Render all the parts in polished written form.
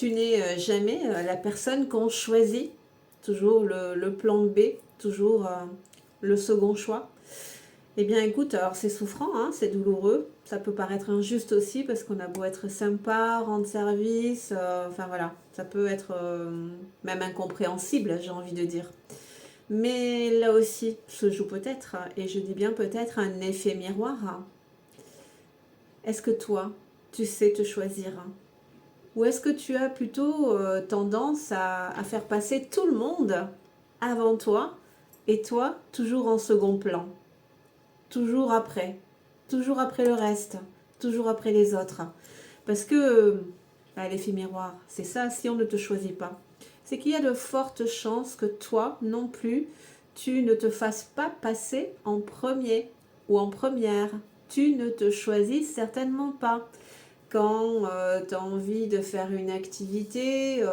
Tu n'es jamais la personne qu'on choisit, toujours le plan B, toujours le second choix. Eh bien écoute, alors c'est souffrant, hein, c'est douloureux, ça peut paraître injuste aussi parce qu'on a beau être sympa, rendre service, enfin voilà, ça peut être même incompréhensible, j'ai envie de dire. Mais là aussi se joue peut-être, et je dis bien peut-être, un effet miroir. Est-ce que toi, tu sais te choisir? Ou est-ce que tu as plutôt tendance à faire passer tout le monde avant toi et toi toujours en second plan, toujours après le reste, toujours après les autres? Parce que l'effet miroir, c'est ça, si on ne te choisit pas, c'est qu'il y a de fortes chances que toi non plus, tu ne te fasses pas passer en premier ou en première. Tu ne te choisis certainement pas. Quand tu as envie de faire une activité,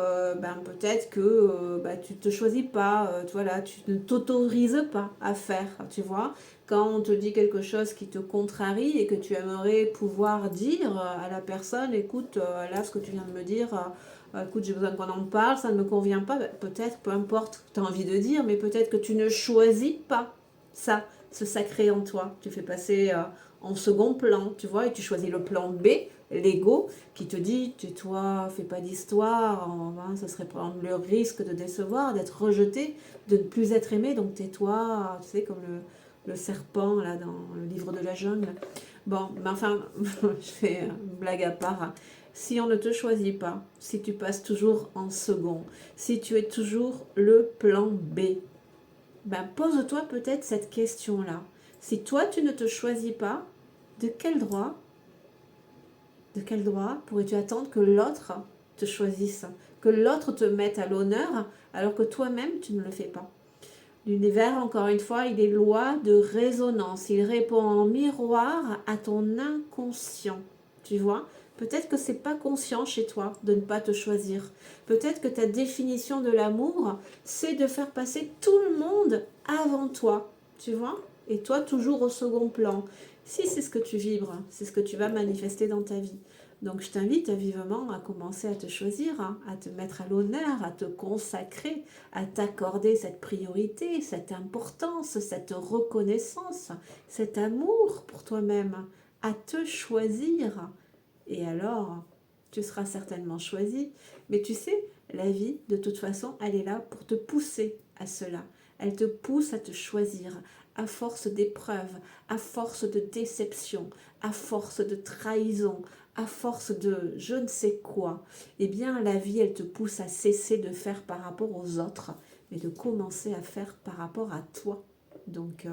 peut-être que tu ne te choisis pas, voilà, tu ne t'autorises pas à faire, tu vois. Quand on te dit quelque chose qui te contrarie et que tu aimerais pouvoir dire à la personne, écoute, là, ce que tu viens de me dire, écoute, j'ai besoin qu'on en parle, ça ne me convient pas, peut-être, peu importe, tu as envie de dire, mais peut-être que tu ne choisis pas ça, ce sacré en toi. Tu fais passer en second plan, tu vois, et tu choisis le plan B, l'ego, qui te dit tais-toi, fais pas d'histoire, ça serait prendre le risque de décevoir, d'être rejeté, de ne plus être aimé, donc tais-toi, tu sais, comme le serpent là dans le livre de la jungle. Bon, mais enfin, je fais une blague à part. Si on ne te choisit pas, si tu passes toujours en second, si tu es toujours le plan B, pose-toi peut-être cette question-là. Si toi tu ne te choisis pas, de quel droit pourrais-tu attendre que l'autre te choisisse, que l'autre te mette à l'honneur alors que toi-même tu ne le fais pas? L'univers, encore une fois, il est loi de résonance. Il répond en miroir à ton inconscient. Tu vois? Peut-être que c'est pas conscient chez toi de ne pas te choisir. Peut-être que ta définition de l'amour, c'est de faire passer tout le monde avant toi. Tu vois? Et toi, toujours au second plan. Si c'est ce que tu vibres, c'est ce que tu vas manifester dans ta vie. Donc je t'invite vivement à commencer à te choisir, hein, à te mettre à l'honneur, à te consacrer, à t'accorder cette priorité, cette importance, cette reconnaissance, cet amour pour toi-même, à te choisir. Et alors, tu seras certainement choisi. Mais tu sais, la vie, de toute façon, elle est là pour te pousser à cela. Elle te pousse à te choisir, à force d'épreuves, à force de déception, à force de trahison, à force de je ne sais quoi. Eh bien, la vie, elle te pousse à cesser de faire par rapport aux autres, mais de commencer à faire par rapport à toi. Donc,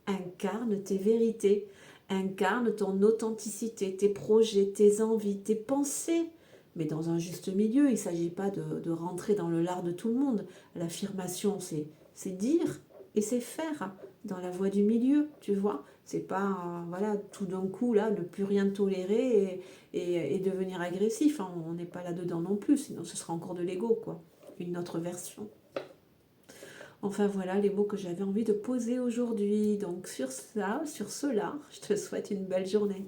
incarne tes vérités, incarne ton authenticité, tes projets, tes envies, tes pensées, mais dans un juste milieu. Il ne s'agit pas de rentrer dans le lard de tout le monde. L'affirmation, c'est dire et c'est faire dans la voie du milieu, tu vois. C'est pas, voilà, tout d'un coup, là, ne plus rien tolérer et devenir agressif. Hein. On n'est pas là-dedans non plus, sinon ce sera encore de l'ego, quoi. Une autre version. Enfin voilà les mots que j'avais envie de poser aujourd'hui. Donc sur ça, sur cela, je te souhaite une belle journée.